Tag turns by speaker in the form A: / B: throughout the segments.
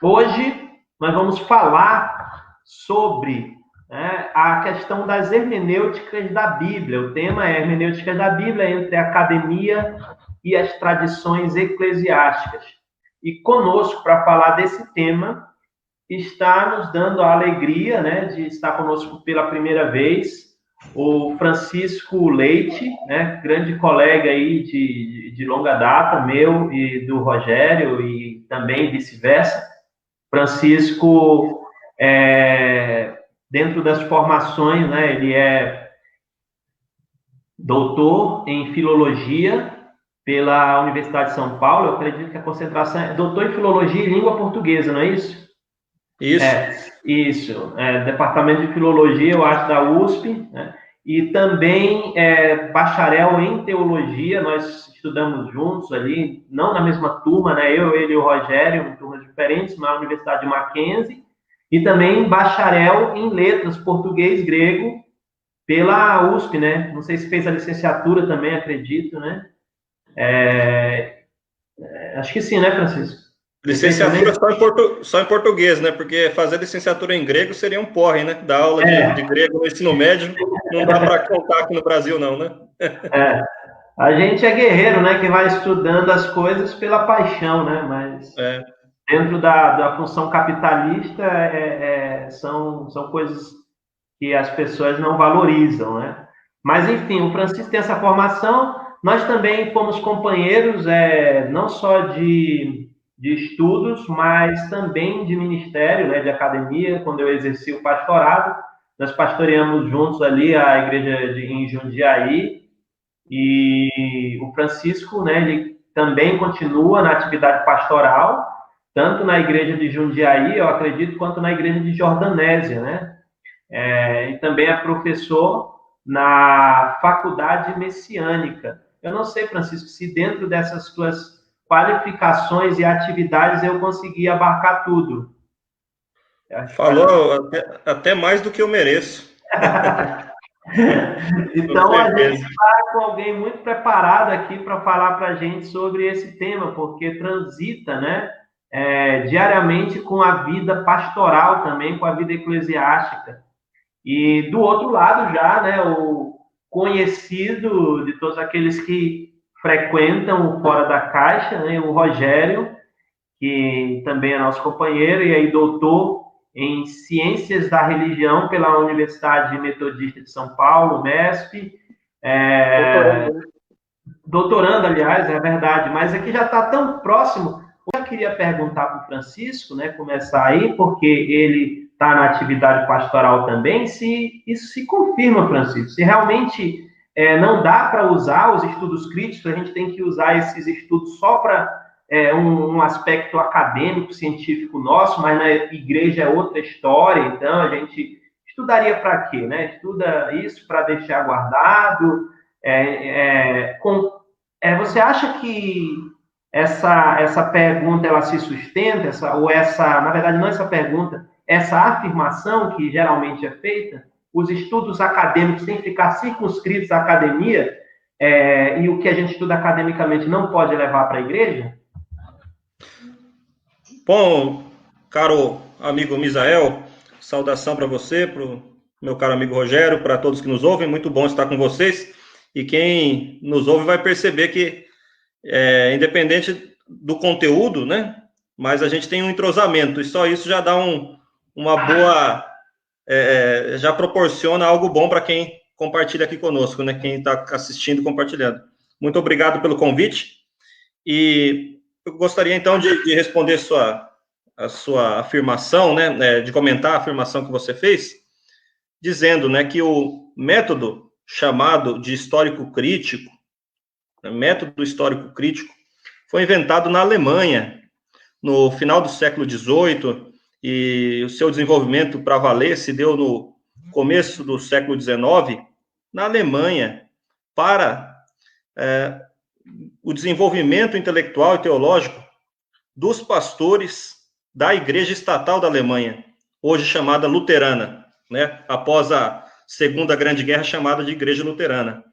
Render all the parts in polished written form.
A: Hoje nós vamos falar sobre, né, a questão das hermenêuticas da Bíblia. O tema é hermenêuticas da Bíblia entre a academia e as tradições eclesiásticas. E conosco, para falar desse tema, está nos dando a alegria, né, de estar conosco pela primeira vez o Francisco Leite, né, grande colega aí de longa data, meu e do Rogério, e também vice-versa. Francisco, dentro das formações, né, ele é doutor em filologia pela Universidade de São Paulo. Eu acredito que a concentração é doutor em filologia e língua portuguesa, não é isso?
B: Isso.
A: Isso. Departamento de filologia, eu acho, da USP, né? E também bacharel em teologia. Nós estudamos juntos ali, não na mesma turma, né? Eu, ele e o Rogério, em turmas diferentes, na Universidade de Mackenzie. E também bacharel em letras, português, grego, pela USP, né? Não sei se fez a licenciatura também, acredito, né? Acho que sim, né, Francisco? Você fez também?
B: Licenciatura só em português, né? Porque fazer licenciatura em grego seria um porre, né? Dar aula de
A: É,
B: grego no ensino médio não dá para contar aqui no Brasil, não, né?
A: é. A gente é guerreiro, né? Que vai estudando as coisas pela paixão, né? Mas
B: É.
A: dentro da função capitalista são coisas que as pessoas não valorizam, né? Mas enfim, o Francisco tem essa formação. Nós também fomos companheiros, não só de estudos, mas também de ministério, né? De academia. Quando eu exerci o pastorado, nós pastoreamos juntos ali a igreja em Jundiaí. E o Francisco, né, ele também continua na atividade pastoral, tanto na igreja de Jundiaí, eu acredito, quanto na igreja de Jordanésia, né? E também é professor na faculdade messiânica. Eu não sei, Francisco, se dentro dessas suas qualificações e atividades eu consegui abarcar tudo. Eu acho que faz.
B: Falou até mais do que eu mereço, com
A: Então, a gente
B: certeza.
A: está com alguém muito preparado aqui para falar para a gente sobre esse tema, porque transita, né, diariamente com a vida pastoral também, com a vida eclesiástica. E do outro lado já, né, o conhecido de todos aqueles que frequentam o Fora da Caixa, né, o Rogério, que também é nosso companheiro e aí doutor em Ciências da Religião pela Universidade Metodista de São Paulo, MESP, é,
B: Doutorando, né?
A: doutorando, aliás, é verdade, mas aqui já está tão próximo. Eu já queria perguntar para o Francisco, né, começar aí, porque ele está na atividade pastoral também, se isso se confirma, Francisco, se realmente não dá para usar os estudos críticos, a gente tem que usar esses estudos só para um aspecto acadêmico, científico nosso, mas na igreja é outra história, então a gente estudaria para quê, né? Estuda isso para deixar guardado, você acha que essa pergunta ela se sustenta, na verdade não essa pergunta, essa afirmação que geralmente é feita, os estudos acadêmicos têm que ficar circunscritos à academia, e o que a gente estuda academicamente não pode levar para a igreja?
B: Bom, caro amigo Misael, saudação para você, para o meu caro amigo Rogério, para todos que nos ouvem, muito bom estar com vocês. E quem nos ouve vai perceber que, independente do conteúdo, né? Mas a gente tem um entrosamento, e só isso já dá uma boa. Já proporciona algo bom para quem compartilha aqui conosco, né? Quem está assistindo e compartilhando. Muito obrigado pelo convite. E eu gostaria, então, de responder a sua afirmação, né, de comentar a afirmação que você fez, dizendo, né, que o método chamado de histórico crítico, né, método histórico crítico, foi inventado na Alemanha, no final do século XVIII, e o seu desenvolvimento para valer se deu no começo do século XIX, na Alemanha, para o desenvolvimento intelectual e teológico dos pastores da Igreja Estatal da Alemanha, hoje chamada luterana, né? Após a Segunda Grande Guerra, chamada de Igreja Luterana.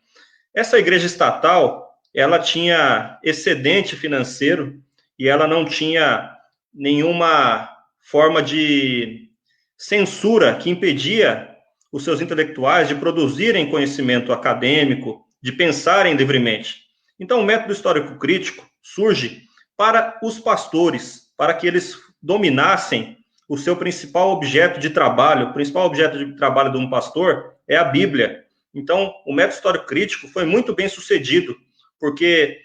B: Essa igreja estatal, ela tinha excedente financeiro e ela não tinha nenhuma forma de censura que impedia os seus intelectuais de produzirem conhecimento acadêmico, de pensarem livremente. Então, o método histórico crítico surge para os pastores, para que eles dominassem o seu principal objeto de trabalho. O principal objeto de trabalho de um pastor é a Bíblia. Então, o método histórico crítico foi muito bem sucedido, porque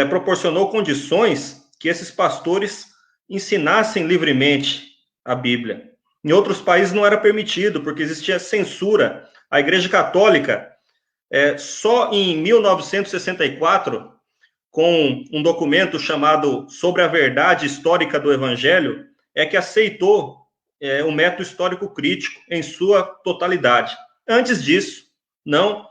B: proporcionou condições que esses pastores ensinassem livremente a Bíblia. Em outros países não era permitido, porque existia censura. A Igreja Católica, só em 1964, com um documento chamado Sobre a Verdade Histórica do Evangelho, é que aceitou o método histórico crítico em sua totalidade. Antes disso, não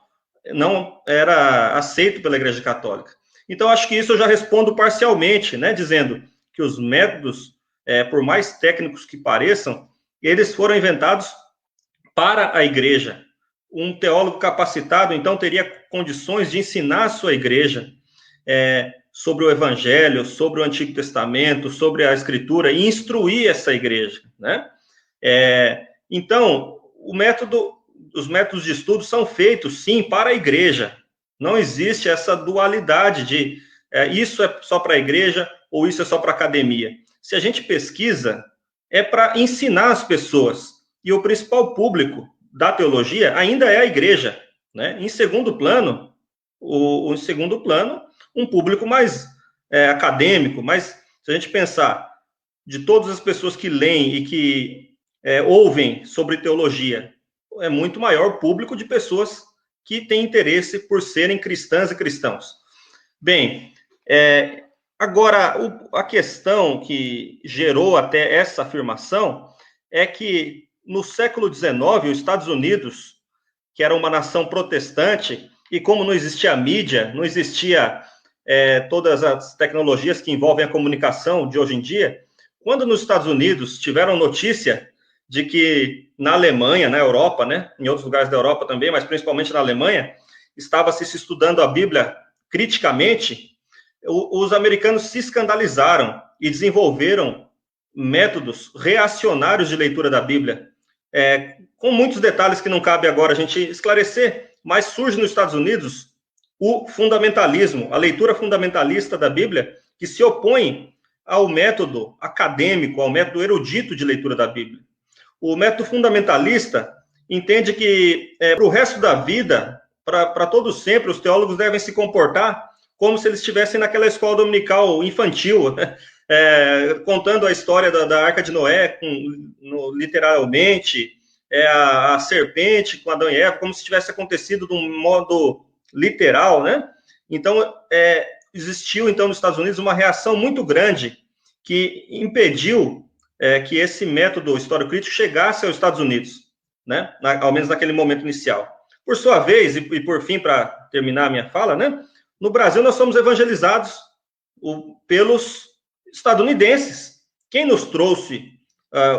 B: era aceito pela Igreja Católica. Então, acho que isso eu já respondo parcialmente, né, dizendo que os métodos, por mais técnicos que pareçam, eles foram inventados para a igreja. Um teólogo capacitado, então, teria condições de ensinar a sua igreja sobre o Evangelho, sobre o Antigo Testamento, sobre a Escritura, e instruir essa igreja, né? Então, os métodos de estudo são feitos, sim, para a igreja. Não existe essa dualidade de isso é só para a igreja ou isso é só para a academia. Se a gente pesquisa, é para ensinar as pessoas. E o principal público da teologia ainda é a igreja, né? Em segundo plano, um público mais acadêmico, mas se a gente pensar de todas as pessoas que leem e que ouvem sobre teologia, é muito maior o público de pessoas que têm interesse por serem cristãs e cristãos. Bem, agora, a questão que gerou até essa afirmação é que, no século XIX, os Estados Unidos, que era uma nação protestante, e como não existia mídia, não existia todas as tecnologias que envolvem a comunicação de hoje em dia, quando nos Estados Unidos tiveram notícia de que na Alemanha, na Europa, né, em outros lugares da Europa também, mas principalmente na Alemanha, estava-se estudando a Bíblia criticamente, os americanos se escandalizaram e desenvolveram métodos reacionários de leitura da Bíblia, com muitos detalhes que não cabe agora a gente esclarecer, mas surge nos Estados Unidos o fundamentalismo, a leitura fundamentalista da Bíblia, que se opõe ao método acadêmico, ao método erudito de leitura da Bíblia. O método fundamentalista entende que, para o resto da vida, para todo sempre, os teólogos devem se comportar como se eles estivessem naquela escola dominical infantil, né? Contando a história da Arca de Noé, literalmente, a serpente com Adão e Eva, como se tivesse acontecido de um modo literal, né? Então, existiu, então, nos Estados Unidos uma reação muito grande que impediu que esse método histórico-crítico chegasse aos Estados Unidos, né? Ao menos naquele momento inicial. Por sua vez, e por fim, para terminar a minha fala, né? No Brasil, nós somos evangelizados pelos estadunidenses. Quem nos trouxe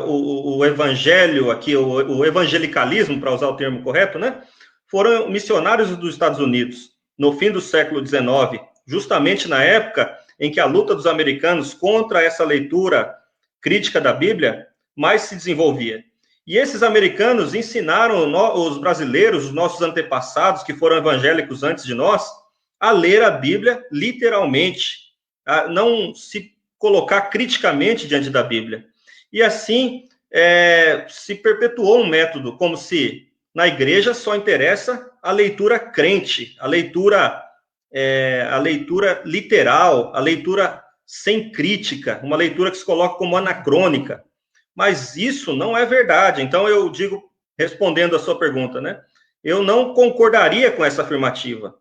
B: o evangelho aqui, o evangelicalismo, para usar o termo correto, né? Foram missionários dos Estados Unidos, no fim do século XIX, justamente na época em que a luta dos americanos contra essa leitura crítica da Bíblia mais se desenvolvia. E esses americanos ensinaram os brasileiros, os nossos antepassados, que foram evangélicos antes de nós, a ler a Bíblia literalmente, a não se colocar criticamente diante da Bíblia. E assim se perpetuou um método, como se na igreja só interessa a leitura crente, a leitura literal, a leitura sem crítica, uma leitura que se coloca como anacrônica. Mas isso não é verdade. Então, eu digo, respondendo a sua pergunta, né? Eu não concordaria com essa afirmativa.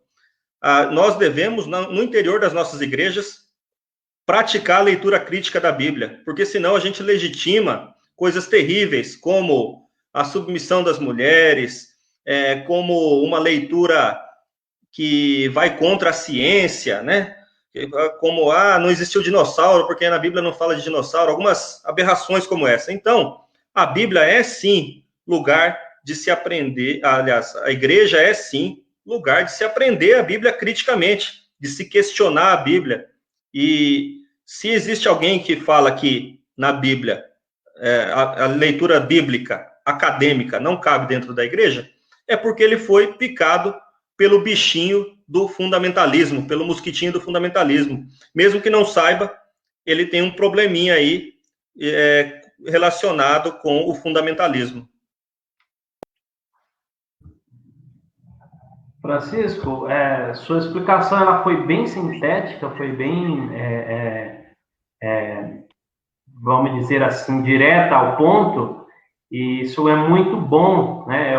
B: Nós devemos, no interior das nossas igrejas, praticar a leitura crítica da Bíblia, porque senão a gente legitima coisas terríveis, como a submissão das mulheres, como uma leitura que vai contra a ciência, né? Como, não existiu dinossauro, porque na Bíblia não fala de dinossauro, algumas aberrações como essa. Então, a Bíblia é, sim, lugar de se aprender, aliás, a igreja é, sim, lugar de se aprender a Bíblia criticamente, de se questionar a Bíblia. E se existe alguém que fala que na Bíblia, a leitura bíblica acadêmica não cabe dentro da igreja, é porque ele foi picado pelo bichinho do fundamentalismo, pelo mosquitinho do fundamentalismo. Mesmo que não saiba, ele tem um probleminha aí relacionado com o fundamentalismo.
A: Francisco, sua explicação ela foi bem sintética, foi bem, vamos dizer assim, direta ao ponto, e isso é muito bom, né?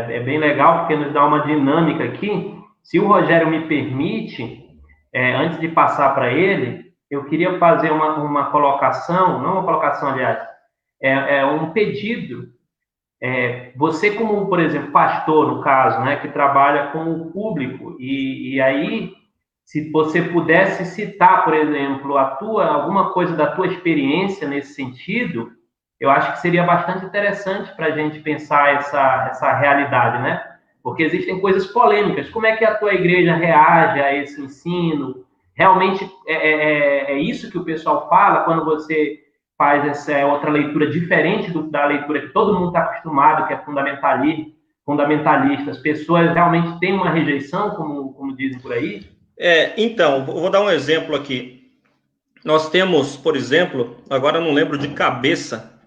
A: É bem legal, porque nos dá uma dinâmica aqui. Se o Rogério me permite, antes de passar para ele, eu queria fazer uma colocação, não uma colocação, aliás, um pedido. Você, como, por exemplo, pastor, no caso, né, que trabalha com o público, e aí, se você pudesse citar, por exemplo, alguma coisa da tua experiência nesse sentido, eu acho que seria bastante interessante para a gente pensar essa realidade, né? Porque existem coisas polêmicas. Como é que a tua igreja reage a esse ensino? Realmente é isso que o pessoal fala quando você faz essa outra leitura diferente da leitura que todo mundo está acostumado, que é fundamentalista. As pessoas realmente têm uma rejeição, como dizem por aí?
B: Então, vou dar um exemplo aqui. Nós temos, por exemplo, agora eu não lembro de cabeça,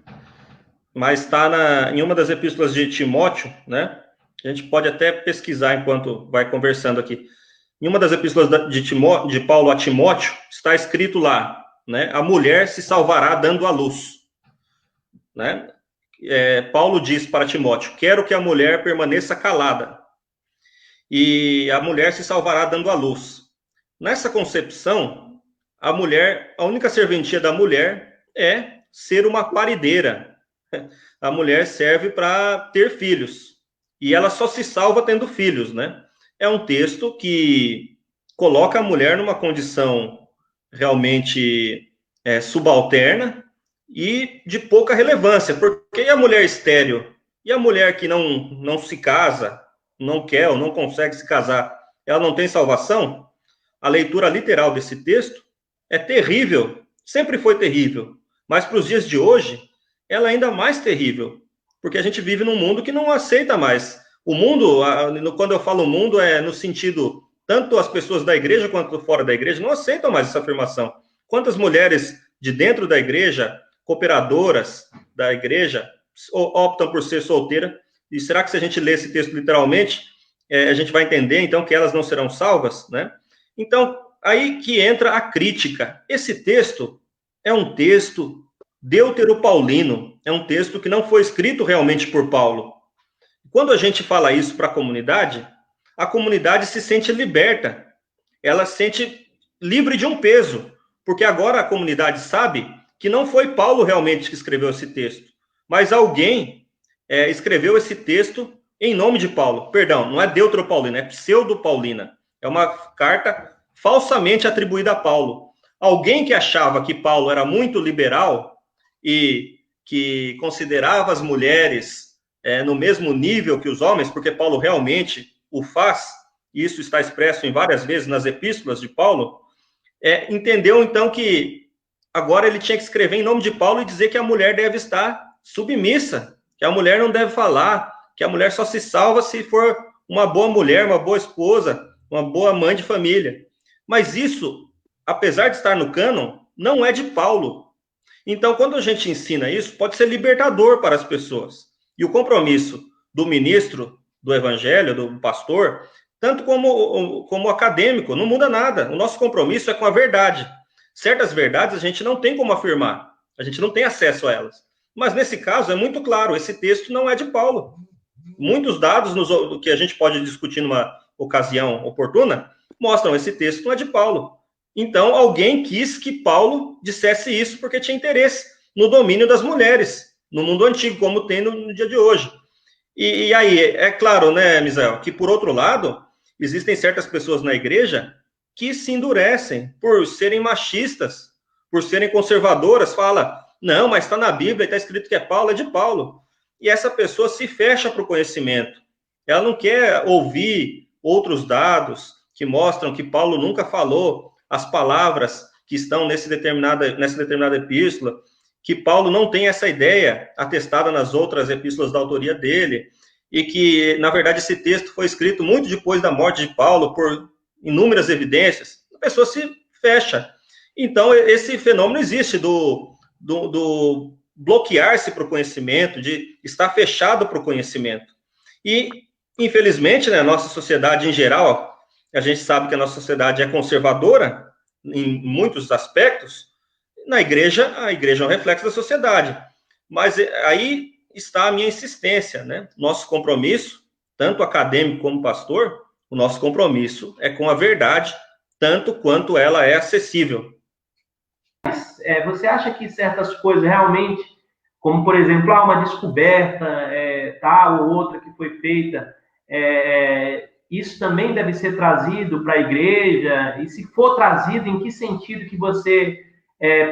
B: mas está em uma das epístolas de Timóteo, né? A gente pode até pesquisar enquanto vai conversando aqui. Em uma das epístolas de Paulo a Timóteo, está escrito lá, né? A mulher se salvará dando à luz, né? Paulo diz para Timóteo: quero que a mulher permaneça calada, e a mulher se salvará dando à luz. Nessa concepção, a única serventia da mulher é ser uma parideira. A mulher serve para ter filhos, e ela só se salva tendo filhos, né? É um texto que coloca a mulher numa condição realmente subalterna e de pouca relevância, porque a mulher estéril e a mulher que não se casa, não quer ou não consegue se casar, ela não tem salvação? A leitura literal desse texto é terrível, sempre foi terrível, mas para os dias de hoje, ela é ainda mais terrível, porque a gente vive num mundo que não aceita mais. O mundo, quando eu falo mundo, é no sentido, tanto as pessoas da igreja quanto fora da igreja, não aceitam mais essa afirmação. Quantas mulheres de dentro da igreja, cooperadoras da igreja, optam por ser solteira? E será que se a gente ler esse texto literalmente, a gente vai entender, então, que elas não serão salvas, né? Então, aí que entra a crítica. Esse texto é um texto deuteropaulino, é um texto que não foi escrito realmente por Paulo. Quando a gente fala isso para a comunidade se sente liberta, ela se sente livre de um peso, porque agora a comunidade sabe que não foi Paulo realmente que escreveu esse texto, mas alguém escreveu esse texto em nome de Paulo. Perdão, não é deuteropaulina, é pseudo-paulina. É uma carta falsamente atribuída a Paulo. Alguém que achava que Paulo era muito liberal e que considerava as mulheres no mesmo nível que os homens, porque Paulo realmente o faz, e isso está expresso em várias vezes nas epístolas de Paulo, entendeu então que agora ele tinha que escrever em nome de Paulo e dizer que a mulher deve estar submissa, que a mulher não deve falar, que a mulher só se salva se for uma boa mulher, uma boa esposa, uma boa mãe de família. Mas isso, apesar de estar no cânon, não é de Paulo. Então, quando a gente ensina isso, pode ser libertador para as pessoas. E o compromisso do ministro do evangelho, do pastor, tanto como acadêmico, não muda nada. O nosso compromisso é com a verdade. Certas verdades a gente não tem como afirmar, a gente não tem acesso a elas. Mas nesse caso é muito claro, esse texto não é de Paulo. Muitos dados que a gente pode discutir numa ocasião oportuna mostram esse texto não é de Paulo. Então, alguém quis que Paulo dissesse isso porque tinha interesse no domínio das mulheres, no mundo antigo, como tem no dia de hoje. E aí, é claro, né, Misael, que por outro lado, existem certas pessoas na igreja que se endurecem por serem machistas, por serem conservadoras, fala, não, mas está na Bíblia, está escrito que é Paulo, é de Paulo. E essa pessoa se fecha para o conhecimento. Ela não quer ouvir outros dados que mostram que Paulo nunca falou as palavras que estão nessa determinada epístola, que Paulo não tem essa ideia atestada nas outras epístolas da autoria dele, e que, na verdade, esse texto foi escrito muito depois da morte de Paulo, por inúmeras evidências, a pessoa se fecha. Então, esse fenômeno existe do bloquear-se para o conhecimento, de estar fechado para o conhecimento. E, infelizmente, né, a nossa sociedade em geral, a gente sabe que a nossa sociedade é conservadora em muitos aspectos. Na igreja, a igreja é um reflexo da sociedade. Mas aí está a minha insistência, né? Nosso compromisso, tanto acadêmico como pastor, o nosso compromisso é com a verdade, tanto quanto ela é acessível.
A: Você acha que certas coisas realmente, como por exemplo, uma descoberta tal ou outra que foi feita, isso também deve ser trazido para a igreja? E se for trazido, em que sentido que você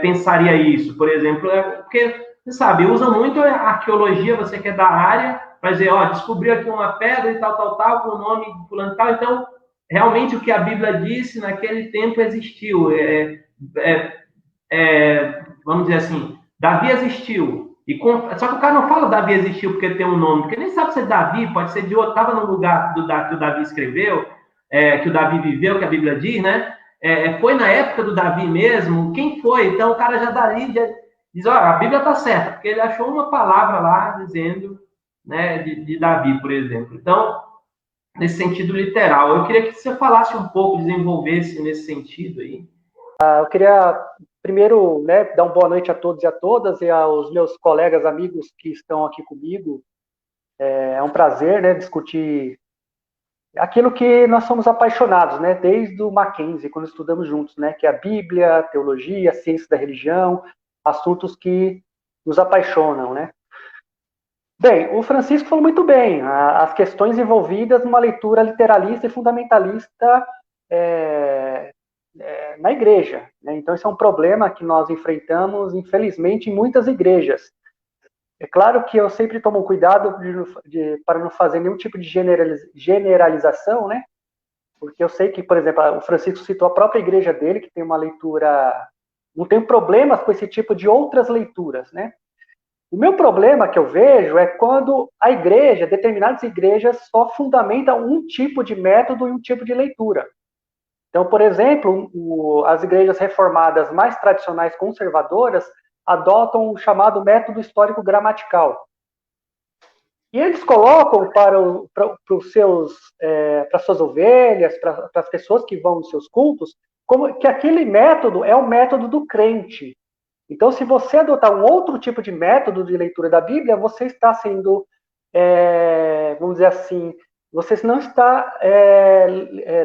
A: pensaria isso? Por exemplo, porque, você sabe, usam muito a arqueologia, você que é da área, para dizer, descobriu aqui uma pedra e tal, com o nome de fulano e tal, então, realmente o que a Bíblia disse naquele tempo existiu. Vamos dizer assim, Davi existiu. Só que o cara não fala Davi existiu porque tem um nome, porque nem sabe se é Davi, pode ser de outro, estava no lugar que o Davi escreveu, que o Davi viveu, que a Bíblia diz, né? Foi na época do Davi mesmo, quem foi? Então o cara já dali diz, a Bíblia está certa, porque ele achou uma palavra lá dizendo, né, de Davi, por exemplo. Então, nesse sentido literal, eu queria que você falasse um pouco, desenvolvesse nesse sentido aí.
C: Eu queria primeiro, né, dar uma boa noite a todos e a todas, e aos meus colegas, amigos que estão aqui comigo. É um prazer, né, discutir aquilo que nós somos apaixonados, né, desde o Mackenzie, quando estudamos juntos, né, que é a Bíblia, a teologia, a ciência da religião, assuntos que nos apaixonam, né. Bem, o Francisco falou muito bem, as questões envolvidas numa leitura literalista e fundamentalista na igreja, né? Então, esse é um problema que nós enfrentamos, infelizmente, em muitas igrejas. É claro que eu sempre tomo cuidado para não fazer nenhum tipo de generalização, né? Porque eu sei que, por exemplo, o Francisco citou a própria igreja dele, que tem uma leitura... Não tem problemas com esse tipo de outras leituras, né? O meu problema que eu vejo é quando a igreja, determinadas igrejas, só fundamentam um tipo de método e um tipo de leitura. Então, por exemplo, as igrejas reformadas mais tradicionais conservadoras adotam o chamado método histórico gramatical. E eles colocam para as suas ovelhas, para as pessoas que vão nos seus cultos, como que aquele método é o método do crente. Então, se você adotar um outro tipo de método de leitura da Bíblia, você está sendo, vamos dizer assim, você não está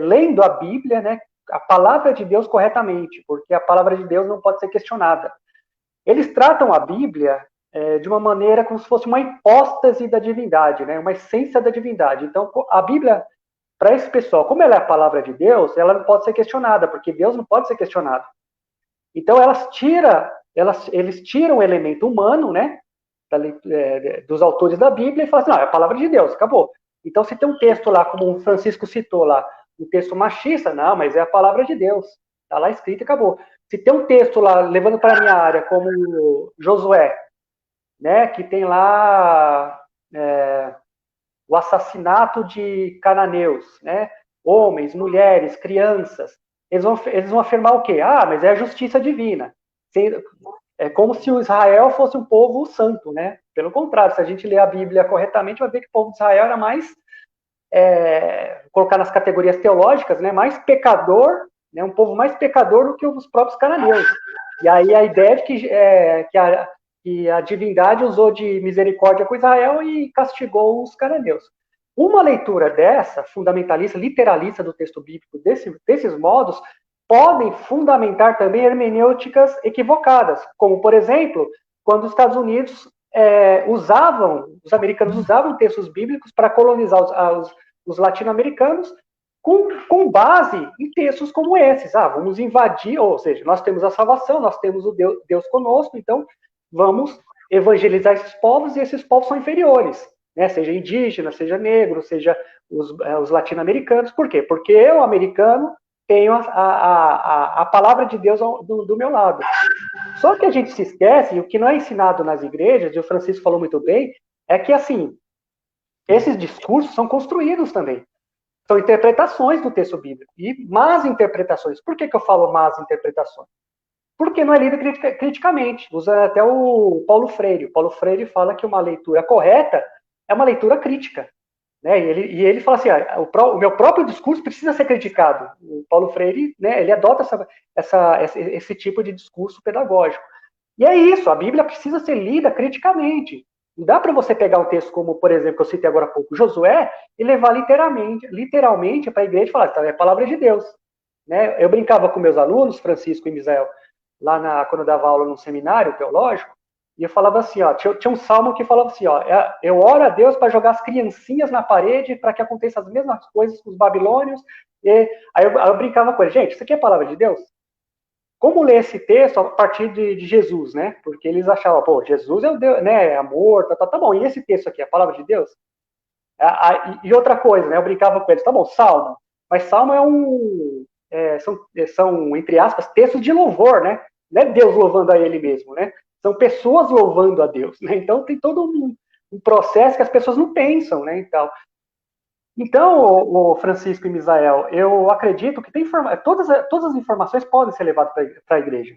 C: lendo a Bíblia, né, a palavra de Deus corretamente, porque a palavra de Deus não pode ser questionada. Eles tratam a Bíblia de uma maneira como se fosse uma hipóstase da divindade, né, uma essência da divindade. Então, a Bíblia, para esse pessoal, como ela é a palavra de Deus, ela não pode ser questionada, porque Deus não pode ser questionado. Então, eles tiram o elemento humano, né, dos autores da Bíblia e falam assim, não, é a palavra de Deus, acabou. Então, se tem um texto lá, como o Francisco citou lá, um texto machista, não, mas é a palavra de Deus, está lá escrito e acabou. Se tem um texto lá, levando para a minha área, como Josué, né, que tem lá o assassinato de cananeus, né, homens, mulheres, crianças, eles vão afirmar o quê? Mas é a justiça divina. É como se o Israel fosse um povo santo, né? Pelo contrário, se a gente ler a Bíblia corretamente, vai ver que o povo de Israel era mais, colocar nas categorias teológicas, né? Mais pecador, né? Um povo mais pecador do que os próprios cananeus. E aí a ideia de que a divindade usou de misericórdia com Israel e castigou os cananeus. Uma leitura dessa, fundamentalista, literalista do texto bíblico, desses modos, podem fundamentar também hermenêuticas equivocadas, como, por exemplo, quando os Estados Unidos os americanos usavam textos bíblicos para colonizar os latino-americanos com base em textos como esses. Vamos invadir, ou seja, nós temos a salvação, nós temos o Deus conosco, então vamos evangelizar esses povos, e esses povos são inferiores, né? Seja indígena, seja negro, seja os latino-americanos. Por quê? Porque eu, americano, tenho a palavra de Deus do meu lado. Só que a gente se esquece, e o que não é ensinado nas igrejas, e o Francisco falou muito bem, é que, assim, esses discursos são construídos também. São interpretações do texto bíblico. E más interpretações. Por que eu falo más interpretações? Porque não é lido criticamente. Usa até o Paulo Freire. O Paulo Freire fala que uma leitura correta é uma leitura crítica. Né? E ele fala assim, o meu próprio discurso precisa ser criticado. O Paulo Freire, né, ele adota esse tipo de discurso pedagógico. E é isso, a Bíblia precisa ser lida criticamente. Não dá para você pegar um texto como, por exemplo, que eu citei agora há pouco, Josué, e levar literalmente para a igreja e falar, é a palavra de Deus. Né? Eu brincava com meus alunos, Francisco e Misael, quando eu dava aula num seminário teológico, e eu falava assim, tinha um salmo que falava assim, eu oro a Deus para jogar as criancinhas na parede para que aconteçam as mesmas coisas com os babilônios. Aí eu brincava com ele, gente, isso aqui é a palavra de Deus? Como ler esse texto a partir de Jesus, né? Porque eles achavam, pô, Jesus é o Deus, né? É amor, tá bom. E esse texto aqui, a palavra de Deus? E outra coisa, né? Eu brincava com eles, tá bom, Salmo. Mas Salmo são, entre aspas, textos de louvor, né? Não é Deus louvando a ele mesmo, né? São pessoas louvando a Deus, né? Então tem todo um processo que as pessoas não pensam, né? Então, o Francisco e Misael, eu acredito que todas as informações podem ser levadas para a igreja.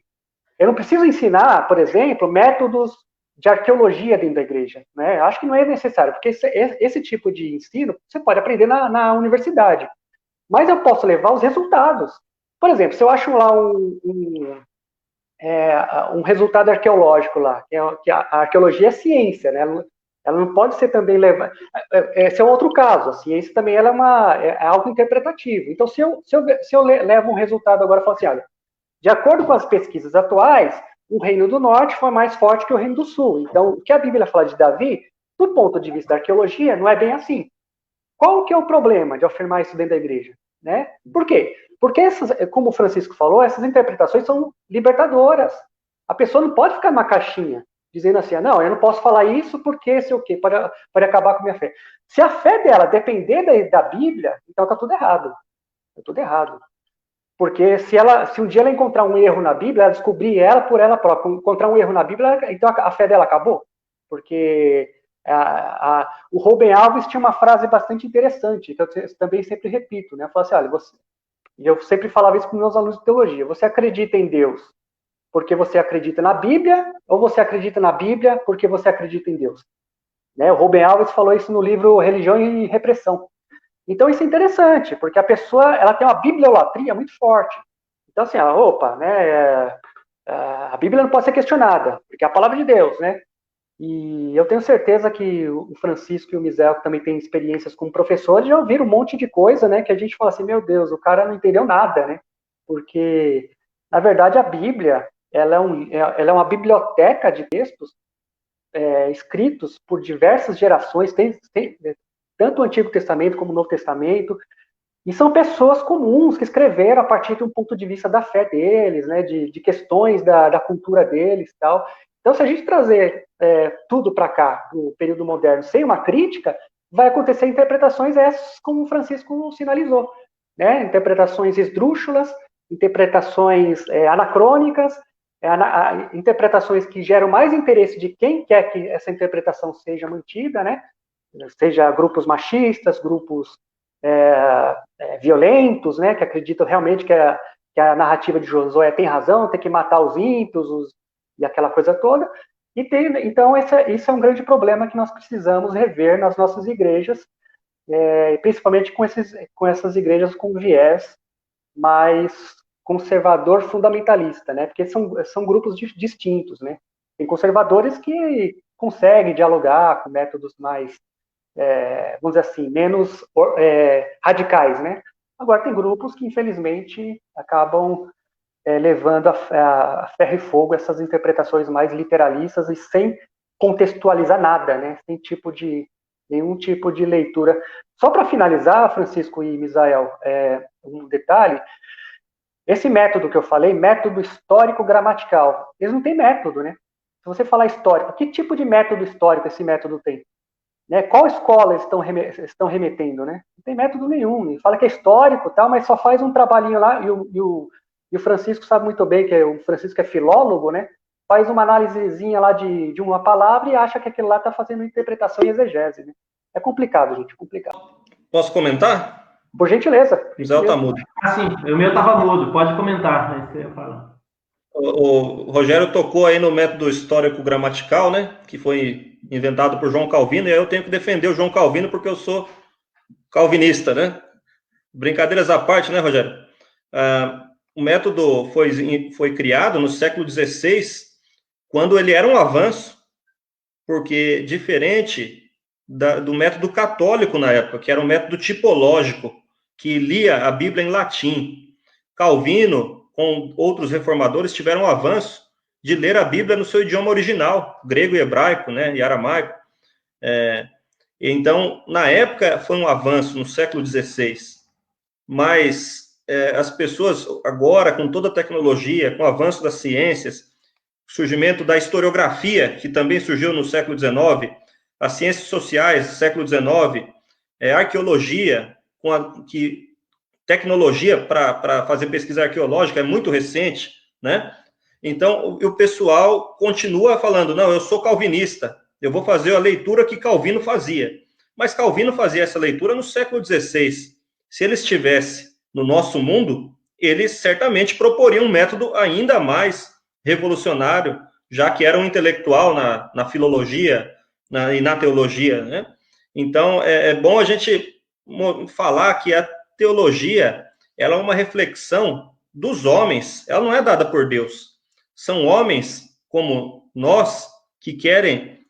C: Eu não preciso ensinar, por exemplo, métodos de arqueologia dentro da igreja. Né? Acho que não é necessário, porque esse tipo de ensino você pode aprender na universidade. Mas eu posso levar os resultados. Por exemplo, se eu acho lá um resultado arqueológico lá, que a arqueologia é ciência, né? Ela não pode ser também levada. Esse é um outro caso. A ciência também ela é algo interpretativo. Então, se eu levo um resultado agora e falo assim, olha, de acordo com as pesquisas atuais, o Reino do Norte foi mais forte que o Reino do Sul. Então, o que a Bíblia fala de Davi, do ponto de vista da arqueologia, não é bem assim. Qual que é o problema de afirmar isso dentro da igreja? Né? Por quê? Porque, como o Francisco falou, essas interpretações são libertadoras. A pessoa não pode ficar numa caixinha dizendo assim, não, eu não posso falar isso porque sei o quê, pode acabar com a minha fé. Se a fé dela depender da Bíblia, então está tudo errado. Está tudo errado. Porque se um dia ela encontrar um erro na Bíblia, ela descobrir ela por ela própria, encontrar um erro na Bíblia, então a fé dela acabou. Porque o Rubem Alves tinha uma frase bastante interessante, que eu também sempre repito, né? Eu falo assim, e eu sempre falava isso para meus alunos de teologia, você acredita em Deus porque você acredita na Bíblia, ou você acredita na Bíblia porque você acredita em Deus? Né? O Rubem Alves falou isso no livro Religião e Repressão. Então isso é interessante, porque a pessoa ela tem uma bibliolatria muito forte. Então assim, né, a Bíblia não pode ser questionada, porque é a palavra de Deus, né? E eu tenho certeza que o Francisco e o Misael, que também têm experiências como professores, já ouviram um monte de coisa, né, que a gente fala assim, meu Deus, o cara não entendeu nada, né? Porque, na verdade, a Bíblia, ela é uma biblioteca de textos escritos por diversas gerações, tem tanto o Antigo Testamento como o Novo Testamento, e são pessoas comuns que escreveram a partir de um ponto de vista da fé deles, né, de questões da cultura deles e tal. Então, se a gente trazer tudo para cá, para o período moderno, sem uma crítica, vai acontecer interpretações essas, como o Francisco sinalizou, né? Interpretações esdrúxulas, interpretações anacrônicas, interpretações que geram mais interesse de quem quer que essa interpretação seja mantida, né? Seja grupos machistas, grupos violentos, né? Que acreditam realmente que a narrativa de Josué tem razão, tem que matar os ímpios, e aquela coisa toda. Então, esse é um grande problema que nós precisamos rever nas nossas igrejas, principalmente com essas igrejas com viés mais conservador fundamentalista, né? Porque são grupos distintos, né? Tem conservadores que conseguem dialogar com métodos mais, vamos dizer assim, menos radicais, né? Agora, tem grupos que, infelizmente, acabam levando a ferro e fogo essas interpretações mais literalistas e sem contextualizar nada, né? Sem nenhum tipo de leitura. Só para finalizar, Francisco e Misael, um detalhe, esse método que eu falei, método histórico-gramatical, eles não têm método, né? Se você falar histórico, que tipo de método histórico esse método tem? Né? Qual escola estão remetendo? Né? Não tem método nenhum. Ele fala que é histórico, tal, mas só faz um trabalhinho lá, e o Francisco sabe muito bem, o Francisco é filólogo, né? Faz uma análisezinha lá de uma palavra e acha que aquele lá está fazendo interpretação e exegese. Né? É complicado, gente, complicado.
B: Posso comentar?
C: Por gentileza.
B: O Zé tá mudo.
A: Sim, o meu estava mudo, pode comentar. Aí você fala.
B: O Rogério tocou aí no método histórico gramatical, né? Que foi inventado por João Calvino, e aí eu tenho que defender o João Calvino porque eu sou calvinista, né? Brincadeiras à parte, né, Rogério? O método foi criado no século XVI, quando ele era um avanço, porque diferente do método católico na época, que era um método tipológico, que lia a Bíblia em latim. Calvino, com outros reformadores, tiveram um avanço de ler a Bíblia no seu idioma original, grego e hebraico, né, e aramaico. Então, na época, foi um avanço no século XVI, mas as pessoas agora, com toda a tecnologia, com o avanço das ciências, surgimento da historiografia, que também surgiu no século XIX, as ciências sociais, século XIX, arqueologia, tecnologia para fazer pesquisa arqueológica é muito recente, né? Então, o pessoal continua falando, não, eu sou calvinista, eu vou fazer a leitura que Calvino fazia. Mas Calvino fazia essa leitura no século XVI. Se ele estivesse no nosso mundo, ele certamente proporia um método ainda mais revolucionário, já que era um intelectual na filologia e na teologia, né? Então, é bom a gente falar que a teologia, ela é uma reflexão dos homens, ela não é dada por Deus. São homens como nós que querem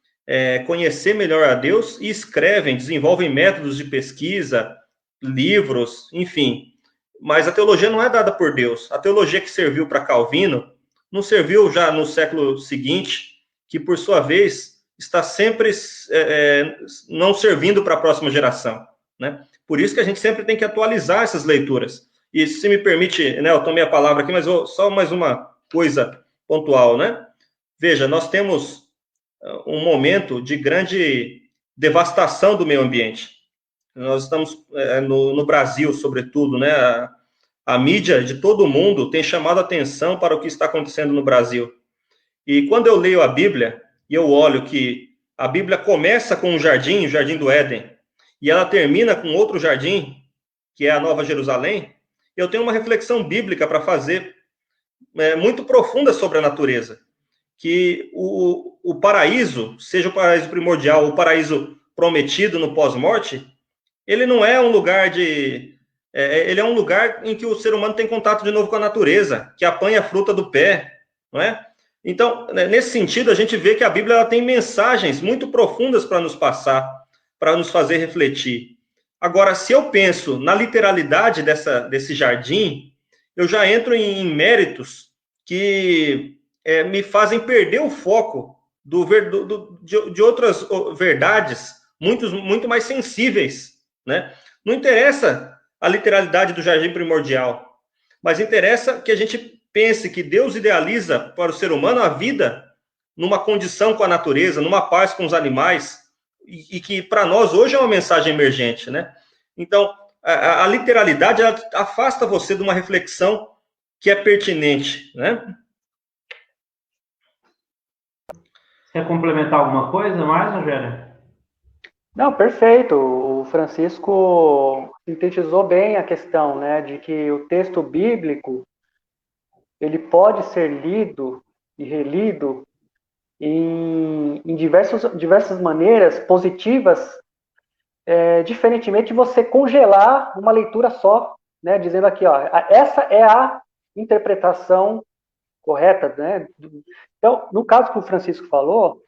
B: conhecer melhor a Deus e escrevem, desenvolvem métodos de pesquisa, livros, enfim. Mas a teologia não é dada por Deus. A teologia que serviu para Calvino não serviu já no século seguinte, que por sua vez está sempre não servindo para a próxima geração, né? Por isso que a gente sempre tem que atualizar essas leituras. E se me permite, né, eu tomei a palavra aqui, mas só mais uma coisa pontual, né? Veja, nós temos um momento de grande devastação do meio ambiente. Nós estamos no Brasil, sobretudo, né? A mídia de todo o mundo tem chamado a atenção para o que está acontecendo no Brasil. E quando eu leio a Bíblia, e eu olho que a Bíblia começa com um jardim, o Jardim do Éden, e ela termina com outro jardim, que é a Nova Jerusalém, eu tenho uma reflexão bíblica para fazer muito profunda sobre a natureza. Que o paraíso, seja o paraíso primordial, o paraíso prometido no pós-morte, ele não é um lugar ele é um lugar em que o ser humano tem contato de novo com a natureza, que apanha a fruta do pé, não é? Então, nesse sentido, a gente vê que a Bíblia ela tem mensagens muito profundas para nos passar, para nos fazer refletir. Agora, se eu penso na literalidade desse jardim, eu já entro em méritos que me fazem perder o foco de outras verdades muito mais sensíveis, né? Não interessa a literalidade do jardim primordial, mas interessa que a gente pense que Deus idealiza para o ser humano a vida numa condição com a natureza, numa paz com os animais, e que para nós hoje é uma mensagem emergente, né? Então, a literalidade ela afasta você de uma reflexão que é pertinente, né?
A: Quer complementar alguma coisa mais, Rogério?
C: Não, perfeito. O Francisco sintetizou bem a questão, né, de que o texto bíblico ele pode ser lido e relido em diversas maneiras positivas, diferentemente de você congelar uma leitura só, né, dizendo aqui, ó, essa é a interpretação correta, né? Então, no caso que o Francisco falou,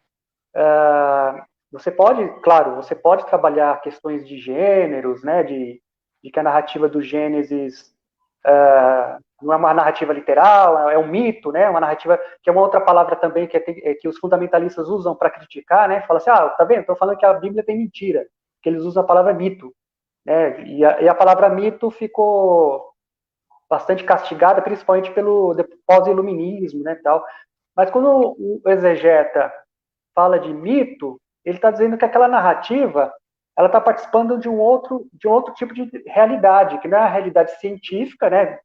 C: você pode, claro, você pode trabalhar questões de gêneros, né, de que a narrativa do Gênesis não é uma narrativa literal, é um mito, né, uma narrativa que é uma outra palavra também que os fundamentalistas usam para criticar, né, fala assim, tá vendo, estou falando que a Bíblia tem mentira, que eles usam a palavra mito, né, e a palavra mito ficou bastante castigada, principalmente pelo pós-iluminismo, né, tal. Mas quando o exegeta fala de mito, ele está dizendo que aquela narrativa ela está participando de um outro tipo de realidade, que não é a realidade científica, né?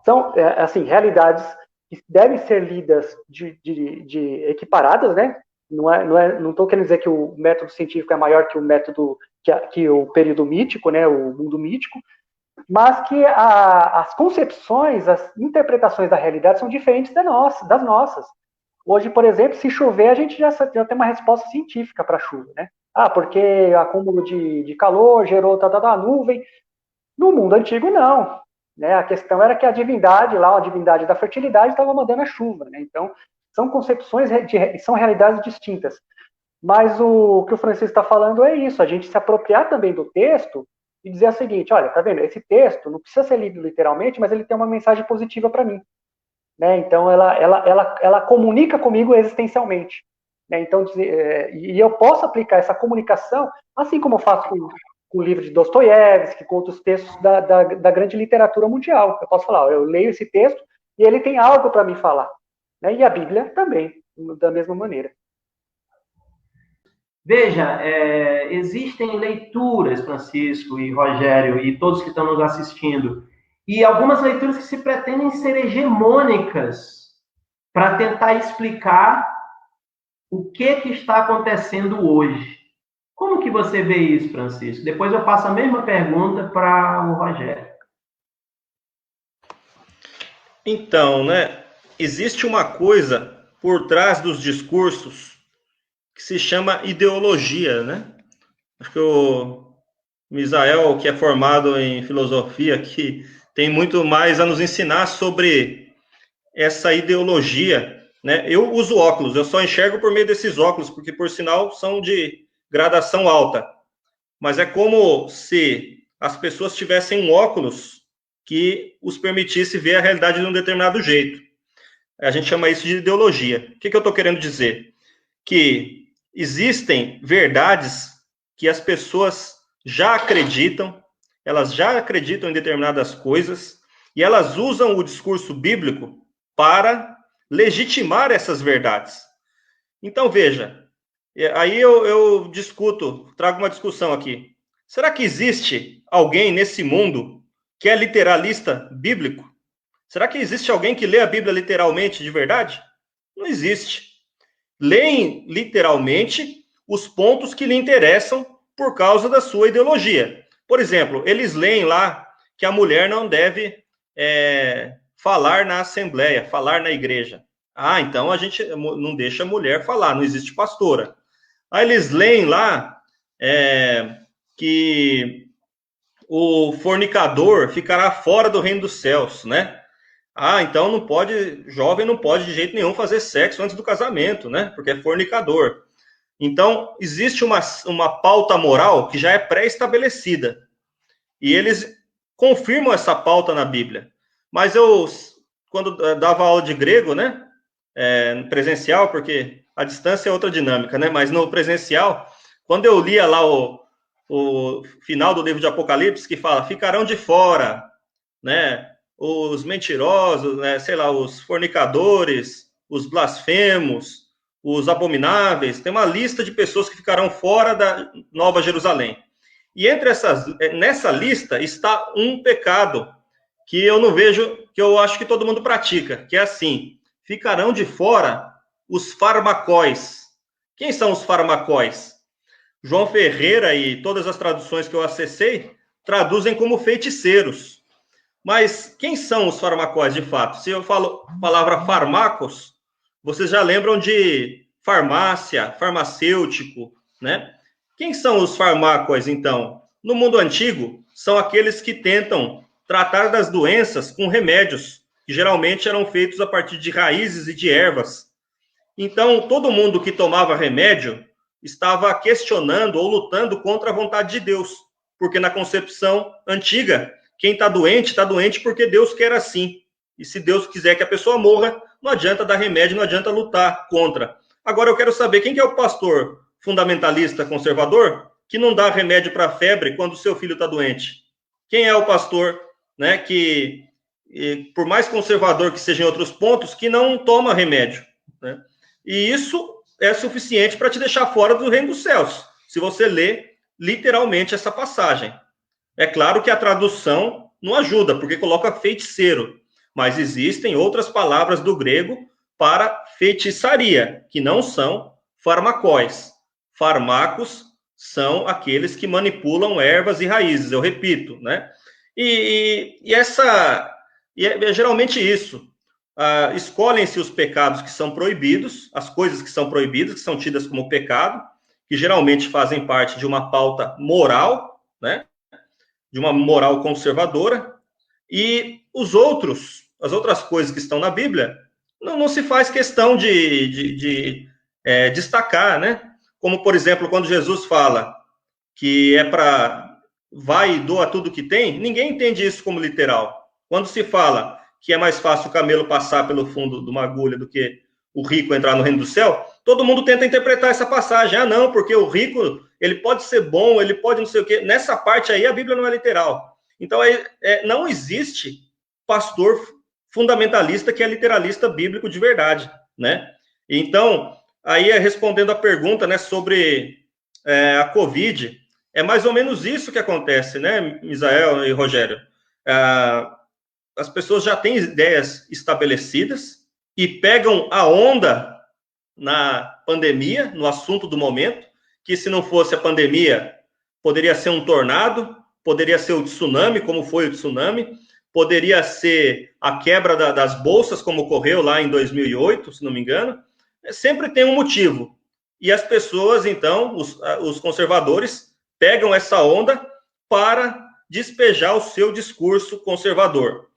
C: São, assim, realidades que devem ser lidas de equiparadas, né? Não estou querendo dizer que o método científico é maior que o método, que o período mítico, né? O mundo mítico, mas que as concepções, as interpretações da realidade são diferentes das nossas. Hoje, por exemplo, se chover, a gente já tem uma resposta científica para a chuva, né? Porque acúmulo de calor gerou a nuvem. No mundo antigo, não. Né? A questão era que a divindade, lá, a divindade da fertilidade, estava mandando a chuva. Né? Então, são concepções, são realidades distintas. Mas o que o Francisco está falando é isso, a gente se apropriar também do texto e dizer o seguinte, olha, tá vendo, esse texto não precisa ser lido literalmente, mas ele tem uma mensagem positiva para mim. Né? Então, ela comunica comigo existencialmente. Né? Então, e eu posso aplicar essa comunicação, assim como eu faço com o livro de Dostoiévski, com outros textos da grande literatura mundial. Eu posso falar, eu leio esse texto e ele tem algo para me falar. Né? E a Bíblia também, da mesma maneira.
A: Veja, existem leituras, Francisco e Rogério, e todos que estão nos assistindo, e algumas leituras que se pretendem ser hegemônicas para tentar explicar o que está acontecendo hoje. Como que você vê isso, Francisco? Depois eu passo a mesma pergunta para o Rogério.
B: Então, né, existe uma coisa por trás dos discursos que se chama ideologia, né? Acho que o Misael, que é formado em filosofia, que tem muito mais a nos ensinar sobre essa ideologia, né? Eu uso óculos, eu só enxergo por meio desses óculos, porque, por sinal, são de gradação alta. Mas é como se as pessoas tivessem um óculos que os permitisse ver a realidade de um determinado jeito. A gente chama isso de ideologia. O que eu estou querendo dizer? Que existem verdades que as pessoas já acreditam, elas já acreditam em determinadas coisas, e elas usam o discurso bíblico para legitimar essas verdades. Então, veja, aí eu discuto, trago uma discussão aqui. Será que existe alguém nesse mundo que é literalista bíblico? Será que existe alguém que lê a Bíblia literalmente de verdade? Não existe. Leem literalmente os pontos que lhe interessam por causa da sua ideologia. Por exemplo, eles leem lá que a mulher não deve falar na assembleia, falar na igreja. Então a gente não deixa a mulher falar, não existe pastora. Aí eles leem lá que o fornicador ficará fora do reino dos céus, né? Então não pode, jovem não pode de jeito nenhum fazer sexo antes do casamento, né? Porque é fornicador. Então, existe uma pauta moral que já é pré-estabelecida. E eles confirmam essa pauta na Bíblia. Mas eu, quando dava aula de grego, né? Presencial, porque a distância é outra dinâmica, né? Mas no presencial, quando eu lia lá o final do livro de Apocalipse, que fala, ficarão de fora, né? Os mentirosos, né, sei lá, os fornicadores, os blasfemos, os abomináveis, tem uma lista de pessoas que ficarão fora da Nova Jerusalém. E nessa lista está um pecado que eu não vejo, que eu acho que todo mundo pratica, que é assim, ficarão de fora os farmacóis. Quem são os farmacóis? João Ferreira e todas as traduções que eu acessei traduzem como feiticeiros. Mas quem são os farmacóis, de fato? Se eu falo a palavra farmacos, vocês já lembram de farmácia, farmacêutico, né? Quem são os farmacóis, então? No mundo antigo, são aqueles que tentam tratar das doenças com remédios, que geralmente eram feitos a partir de raízes e de ervas. Então, todo mundo que tomava remédio estava questionando ou lutando contra a vontade de Deus, porque na concepção antiga, quem está doente porque Deus quer assim. E se Deus quiser que a pessoa morra, não adianta dar remédio, não adianta lutar contra. Agora eu quero saber quem que é o pastor fundamentalista conservador que não dá remédio para febre quando o seu filho está doente? Quem é o pastor, né, que, por mais conservador que seja em outros pontos, que não toma remédio? Né? E isso é suficiente para te deixar fora do reino dos céus, se você lê literalmente essa passagem. É claro que a tradução não ajuda, porque coloca feiticeiro, mas existem outras palavras do grego para feitiçaria, que não são farmacóis. Farmacos são aqueles que manipulam ervas e raízes, eu repito, né? E é geralmente isso. Escolhem-se os pecados que são proibidos, as coisas que são proibidas, que são tidas como pecado, que geralmente fazem parte de uma pauta moral, né? De uma moral conservadora, e as outras coisas que estão na Bíblia, não se faz questão de destacar, né? Como, por exemplo, quando Jesus fala que é para vai e doa tudo que tem, ninguém entende isso como literal. Quando se fala que é mais fácil o camelo passar pelo fundo de uma agulha do que o rico entrar no reino do céu, todo mundo tenta interpretar essa passagem. Ah, não, porque o rico, ele pode ser bom, ele pode não sei o quê. Nessa parte aí, a Bíblia não é literal. Então, não existe pastor fundamentalista que é literalista bíblico de verdade, né? Então, aí respondendo a pergunta, né, sobre a Covid, é mais ou menos isso que acontece, né, Misael e Rogério? As pessoas já têm ideias estabelecidas e pegam a onda na pandemia, no assunto do momento, que se não fosse a pandemia, poderia ser um tornado, poderia ser o tsunami, como foi o tsunami, poderia ser a quebra das bolsas, como ocorreu lá em 2008, se não me engano. Sempre tem um motivo. E as pessoas, então, os conservadores, pegam essa onda para despejar o seu discurso conservador.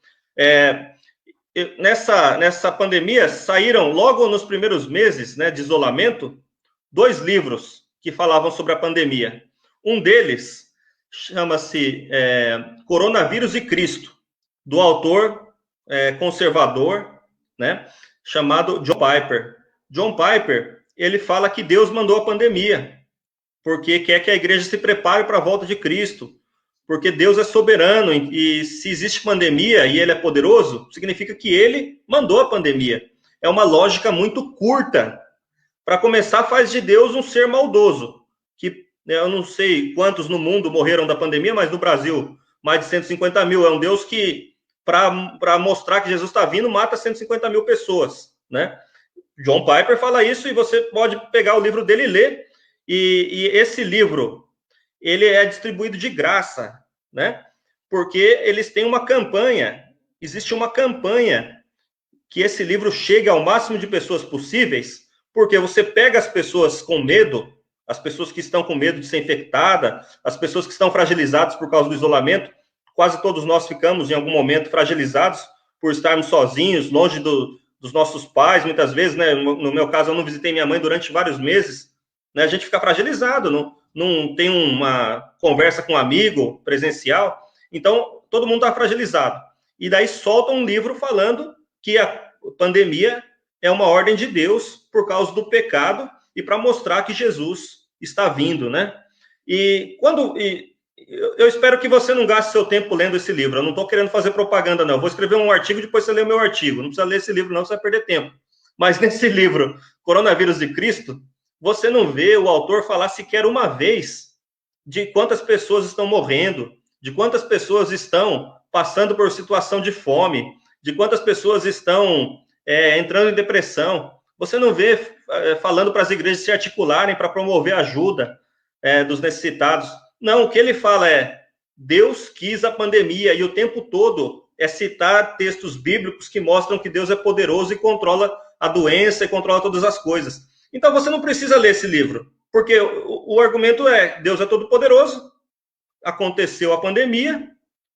B: Nessa pandemia, saíram logo nos primeiros meses, né, de isolamento, 2 livros que falavam sobre a pandemia. Um deles chama-se Coronavírus e Cristo, do autor conservador, né, chamado John Piper. John Piper, ele fala que Deus mandou a pandemia, porque quer que a igreja se prepare para a volta de Cristo, porque Deus é soberano, e se existe pandemia e ele é poderoso, significa que ele mandou a pandemia. É uma lógica muito curta. Para começar, faz de Deus um ser maldoso, que eu não sei quantos no mundo morreram da pandemia, mas no Brasil, mais de 150 mil. É um Deus que, para mostrar que Jesus está vindo, mata 150 mil pessoas, né? John Piper fala isso, e você pode pegar o livro dele e ler, e esse livro, ele é distribuído de graça, né? Porque eles têm uma campanha, existe uma campanha que esse livro chegue ao máximo de pessoas possíveis, porque você pega as pessoas com medo, as pessoas que estão com medo de ser infectada, as pessoas que estão fragilizadas por causa do isolamento. Quase todos nós ficamos, em algum momento, fragilizados por estarmos sozinhos, longe dos nossos pais, muitas vezes, né? No meu caso, eu não visitei minha mãe durante vários meses, né? A gente fica fragilizado, não tem uma conversa com um amigo presencial, então todo mundo está fragilizado. E daí solta um livro falando que a pandemia é uma ordem de Deus por causa do pecado e para mostrar que Jesus está vindo, né? Eu espero que você não gaste seu tempo lendo esse livro. Eu não estou querendo fazer propaganda, não. Eu vou escrever um artigo, depois você lê o meu artigo. Não precisa ler esse livro, não, você vai perder tempo. Mas nesse livro, Coronavírus e Cristo, você não vê o autor falar sequer uma vez de quantas pessoas estão morrendo, de quantas pessoas estão passando por situação de fome, de quantas pessoas estão entrando em depressão. Você não vê falando para as igrejas se articularem para promover a ajuda dos necessitados. Não, o que ele fala é: Deus quis a pandemia, e o tempo todo é citar textos bíblicos que mostram que Deus é poderoso e controla a doença e controla todas as coisas. Então você não precisa ler esse livro, porque o argumento é: Deus é todo poderoso, aconteceu a pandemia,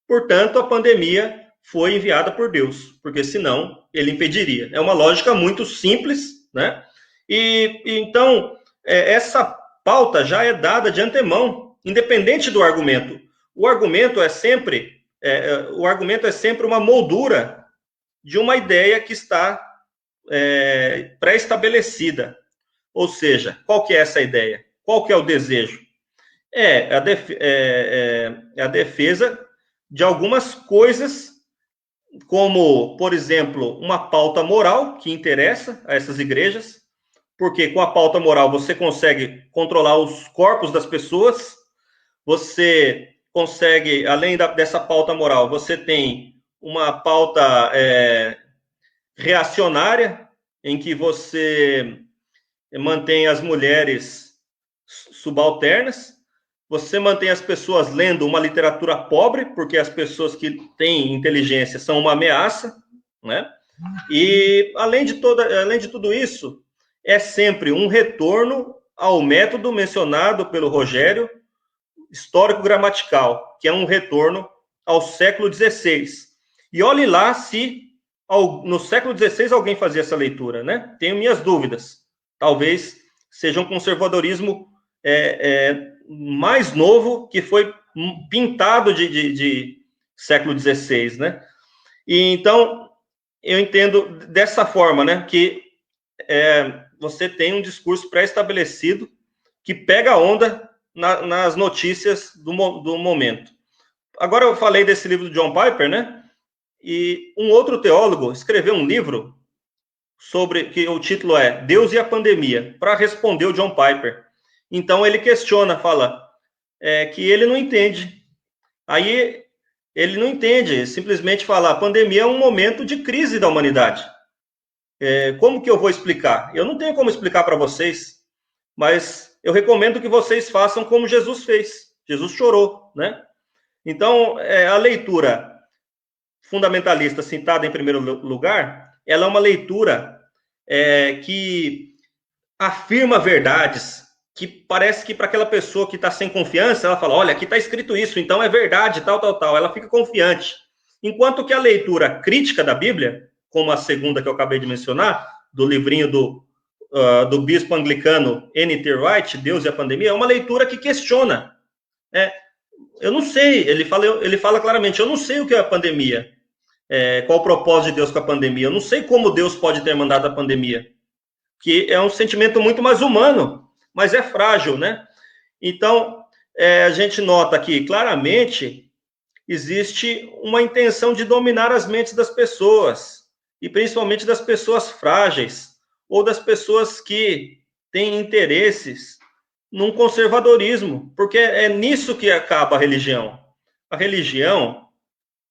B: portanto a pandemia foi enviada por Deus, porque senão ele impediria. É uma lógica muito simples, né? Então, essa pauta já é dada de antemão, independente do argumento. O argumento é sempre uma moldura de uma ideia que está pré-estabelecida. Ou seja, qual que é essa ideia? Qual que é o desejo? É a defesa de algumas coisas, como, por exemplo, uma pauta moral que interessa a essas igrejas, porque com a pauta moral você consegue controlar os corpos das pessoas, você consegue, além dessa pauta moral, você tem uma pauta reacionária, em que você mantém as mulheres subalternas, você mantém as pessoas lendo uma literatura pobre, porque as pessoas que têm inteligência são uma ameaça, né? E, além de tudo isso, é sempre um retorno ao método mencionado pelo Rogério, histórico-gramatical, que é um retorno ao século XVI. E olhe lá se no século XVI alguém fazia essa leitura, né? Tenho minhas dúvidas. Talvez seja um conservadorismo mais novo, que foi pintado de século XVI, né? E então, eu entendo dessa forma, né? Que você tem um discurso pré-estabelecido que pega a onda nas notícias do momento. Agora eu falei desse livro do John Piper, né? E um outro teólogo escreveu um livro que o título é Deus e a Pandemia, para responder o John Piper. Então ele questiona, fala que ele não entende. Aí ele não entende, simplesmente fala, a pandemia é um momento de crise da humanidade. Como que eu vou explicar? Eu não tenho como explicar para vocês, mas eu recomendo que vocês façam como Jesus fez. Jesus chorou, né? Então, a leitura fundamentalista citada em primeiro lugar, ela é uma leitura que afirma verdades, que parece que para aquela pessoa que está sem confiança, ela fala, olha, aqui está escrito isso, então é verdade, tal, tal, tal. Ela fica confiante. Enquanto que a leitura crítica da Bíblia, como a segunda que eu acabei de mencionar, do livrinho do bispo anglicano N.T. Wright, Deus e a Pandemia, é uma leitura que questiona. Eu não sei, ele fala claramente, eu não sei o que é a pandemia, qual o propósito de Deus com a pandemia, eu não sei como Deus pode ter mandado a pandemia, que é um sentimento muito mais humano, mas é frágil, né? Então, a gente nota que, claramente, existe uma intenção de dominar as mentes das pessoas, e principalmente das pessoas frágeis, ou das pessoas que têm interesses num conservadorismo, porque é nisso que acaba a religião. A religião,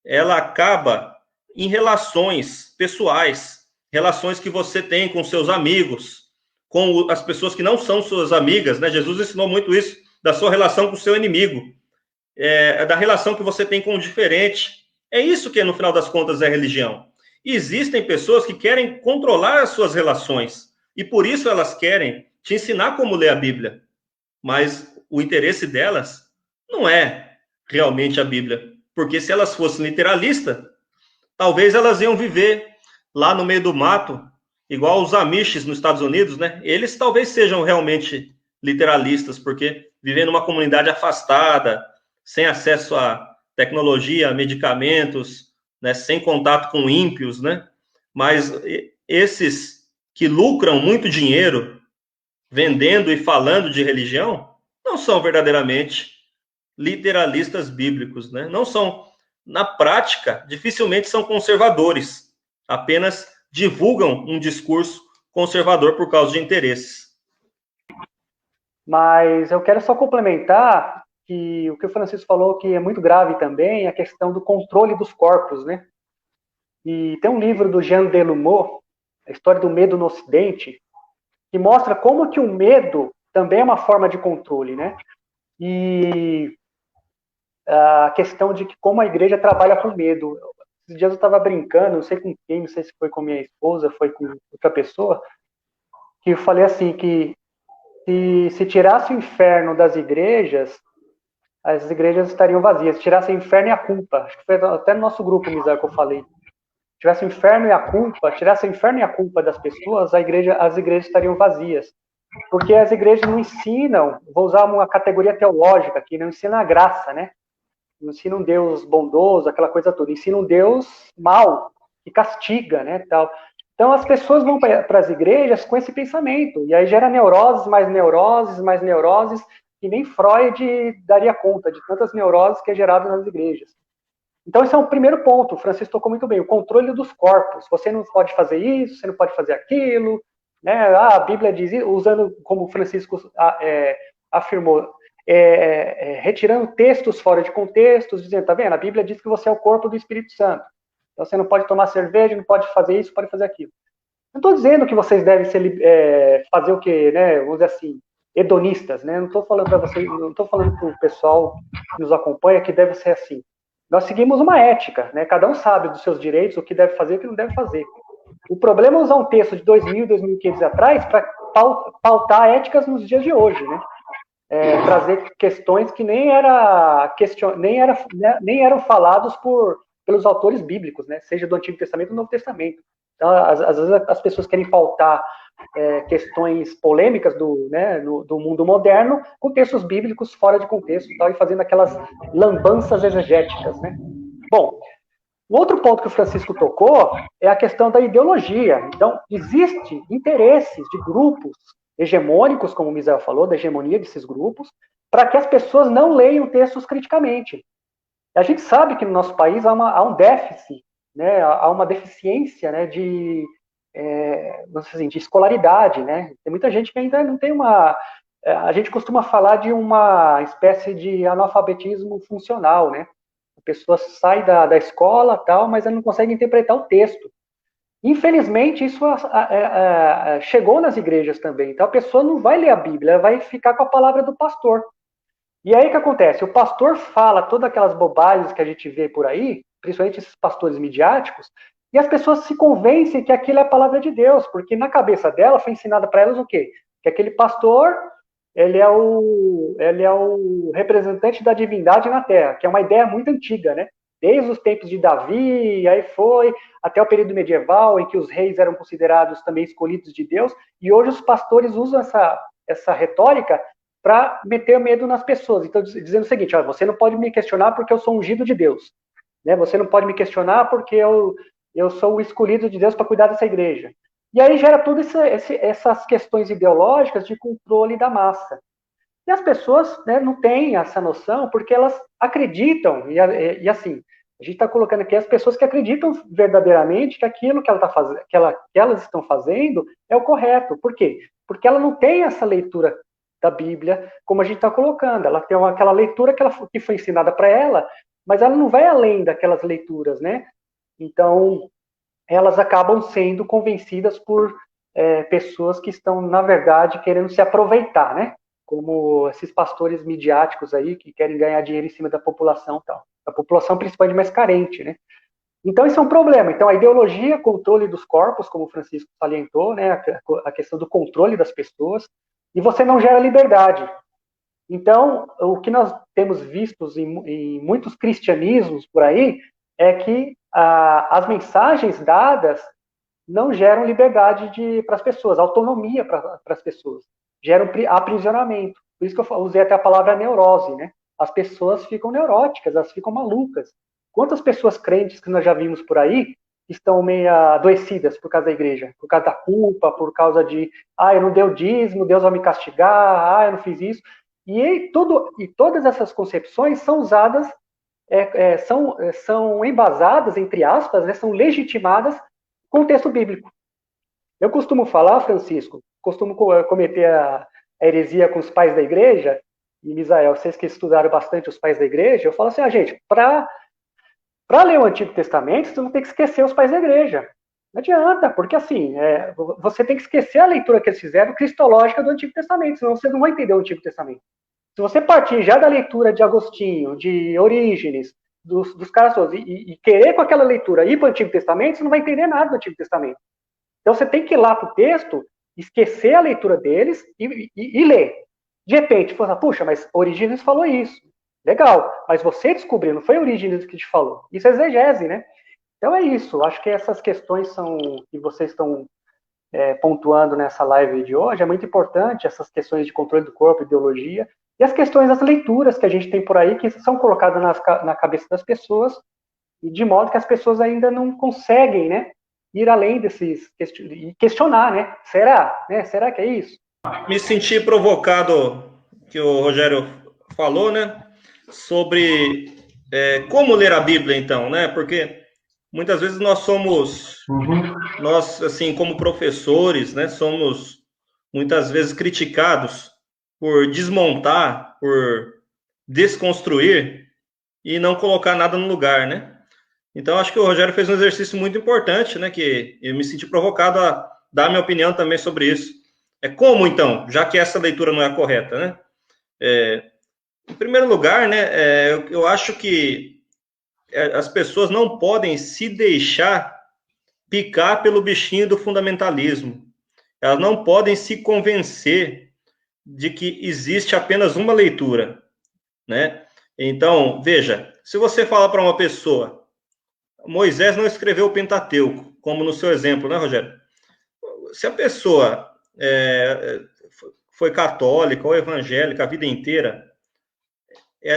B: ela acaba em relações pessoais, relações que você tem com seus amigos, com as pessoas que não são suas amigas, né? Jesus ensinou muito isso, da sua relação com o seu inimigo, da relação que você tem com o diferente. É isso que, no final das contas, é religião. E existem pessoas que querem controlar as suas relações, e por isso elas querem te ensinar como ler a Bíblia. Mas o interesse delas não é realmente a Bíblia. Porque se elas fossem literalistas, talvez elas iam viver lá no meio do mato, igual os Amishes nos Estados Unidos, né? Eles talvez sejam realmente literalistas, porque vivem numa comunidade afastada, sem acesso a tecnologia, a medicamentos, né? Sem contato com ímpios, né? Mas esses que lucram muito dinheiro vendendo e falando de religião, não são verdadeiramente literalistas bíblicos, né? Não são, na prática, dificilmente são conservadores, apenas divulgam um discurso conservador por causa de interesses.
C: Mas eu quero só complementar que o Francisco falou que é muito grave também a questão do controle dos corpos, né? E tem um livro do Jean Delumeau, A História do Medo no Ocidente, que mostra como que o medo também é uma forma de controle, né? E a questão de que como a igreja trabalha com medo. Esses dias eu estava brincando, não sei com quem, não sei se foi com minha esposa, foi com outra pessoa, que eu falei assim, que se tirasse o inferno das igrejas, as igrejas estariam vazias. Se tirasse o inferno e a culpa, acho que foi até no nosso grupo, Misael, que eu falei. Se tivesse o inferno e a culpa, tirasse o inferno e a culpa das pessoas, as igrejas estariam vazias. Porque as igrejas não ensinam, vou usar uma categoria teológica aqui, não ensina a graça, né? Não ensina um Deus bondoso, aquela coisa toda. Ensina um Deus mau, que castiga, né? Tal. Então as pessoas vão para as igrejas com esse pensamento. E aí gera neuroses, mais neuroses, que nem Freud daria conta de tantas neuroses que é gerado nas igrejas. Então, esse é o primeiro ponto. O Francisco tocou muito bem. O controle dos corpos. Você não pode fazer isso, você não pode fazer aquilo. né? A Bíblia diz, usando como Francisco afirmou, retirando textos fora de contextos, dizendo, tá vendo? A Bíblia diz que você é o corpo do Espírito Santo. Então você não pode tomar cerveja, não pode fazer isso, pode fazer aquilo. Não estou dizendo que vocês devem fazer o quê, né? Vamos dizer assim, hedonistas, né? Não estou falando para vocês, não estou falando para o pessoal que nos acompanha que deve ser assim. Nós seguimos uma ética, né? Cada um sabe dos seus direitos, o que deve fazer e o que não deve fazer. O problema é usar um texto de 2.000, 2.500 atrás para pautar éticas nos dias de hoje, né? Trazer questões que nem eram falados pelos autores bíblicos, né? Seja do Antigo Testamento ou do Novo Testamento. Então, às vezes as pessoas querem pautar questões polêmicas do mundo moderno com textos bíblicos fora de contexto e fazendo aquelas lambanças exegéticas, né? Bom, o outro ponto que o Francisco tocou é a questão da ideologia. Então, existem interesses de grupos hegemônicos, como o Misael falou, da hegemonia desses grupos, para que as pessoas não leiam textos criticamente. A gente sabe que no nosso país há um déficit, né, há uma deficiência, né, de escolaridade, né? Tem muita gente que ainda não tem uma... A gente costuma falar de uma espécie de analfabetismo funcional, né? A pessoa sai da escola, tal, mas ela não consegue interpretar o texto. Infelizmente, isso chegou nas igrejas também. Então, a pessoa não vai ler a Bíblia, ela vai ficar com a palavra do pastor. E aí o que acontece? O pastor fala todas aquelas bobagens que a gente vê por aí, principalmente esses pastores midiáticos, e as pessoas se convencem que aquilo é a palavra de Deus, porque na cabeça dela foi ensinada para elas o quê? Que aquele pastor, ele é o representante da divindade na Terra, que é uma ideia muito antiga, né? Desde os tempos de Davi, aí foi até o período medieval, em que os reis eram considerados também escolhidos de Deus, e hoje os pastores usam essa retórica para meter medo nas pessoas. Então, dizendo o seguinte, ó, você não pode me questionar porque eu sou ungido de Deus. Né? Você não pode me questionar porque eu sou o escolhido de Deus para cuidar dessa igreja. E aí gera todas essas questões ideológicas de controle da massa. E as pessoas, né, não têm essa noção porque elas acreditam, e assim, a gente está colocando aqui as pessoas que acreditam verdadeiramente que aquilo que elas estão fazendo é o correto. Por quê? Porque ela não tem essa leitura da Bíblia, como a gente está colocando. Ela tem aquela leitura que foi ensinada para ela, mas ela não vai além daquelas leituras, né? Então, elas acabam sendo convencidas por pessoas que estão, na verdade, querendo se aproveitar, né? Como esses pastores midiáticos aí, que querem ganhar dinheiro em cima da população tal. A população principalmente mais carente, né? Então, isso é um problema. Então, a ideologia, controle dos corpos, como o Francisco salientou, né? A questão do controle das pessoas, e você não gera liberdade. Então, o que nós temos visto em muitos cristianismos por aí é que as mensagens dadas não geram liberdade para as pessoas, autonomia para as pessoas, geram aprisionamento. Por isso que eu usei até a palavra neurose, né? As pessoas ficam neuróticas, elas ficam malucas. Quantas pessoas crentes que nós já vimos por aí estão meio adoecidas por causa da igreja, por causa da culpa, por causa de, eu não dei o dízimo, Deus vai me castigar, eu não fiz isso. E todas essas concepções são usadas, são embasadas, entre aspas, né, são legitimadas com o texto bíblico. Eu costumo falar, Francisco, costumo cometer a heresia com os pais da igreja, e Misael, vocês que estudaram bastante os pais da igreja, eu falo assim, gente, para ler o Antigo Testamento, você não tem que esquecer os pais da igreja. Não adianta, porque assim, você tem que esquecer a leitura que eles fizeram, cristológica do Antigo Testamento, senão você não vai entender o Antigo Testamento. Se você partir já da leitura de Agostinho, de Orígenes, dos caras todos, e querer com aquela leitura ir para o Antigo Testamento, você não vai entender nada do Antigo Testamento. Então você tem que ir lá para o texto, esquecer a leitura deles e ler. De repente, você fala, puxa, mas Orígenes falou isso. Legal, mas você descobriu, não foi Orígenes que te falou. Isso é exegese, né? Então é isso, acho que essas questões que vocês estão pontuando nessa live de hoje, é muito importante, essas questões de controle do corpo, ideologia, e as questões das leituras que a gente tem por aí, que são colocadas na cabeça das pessoas, e de modo que as pessoas ainda não conseguem, né, ir além desses, e questionar, né, será? Né, será que é isso?
B: Me senti provocado, que o Rogério falou, né, sobre como ler a Bíblia, então, né, porque muitas vezes nós somos, nós, assim, como professores, né, somos muitas vezes criticados por desmontar, por desconstruir e não colocar nada no lugar, né? Então, acho que o Rogério fez um exercício muito importante, né, que eu me senti provocado a dar minha opinião também sobre isso. Como, então, já que essa leitura não é a correta, né? Em primeiro lugar, né, eu acho que as pessoas não podem se deixar picar pelo bichinho do fundamentalismo. Elas não podem se convencer de que existe apenas uma leitura, né? Então, veja, se você fala para uma pessoa, Moisés não escreveu o Pentateuco, como no seu exemplo, né, Rogério? Se a pessoa foi católica ou evangélica a vida inteira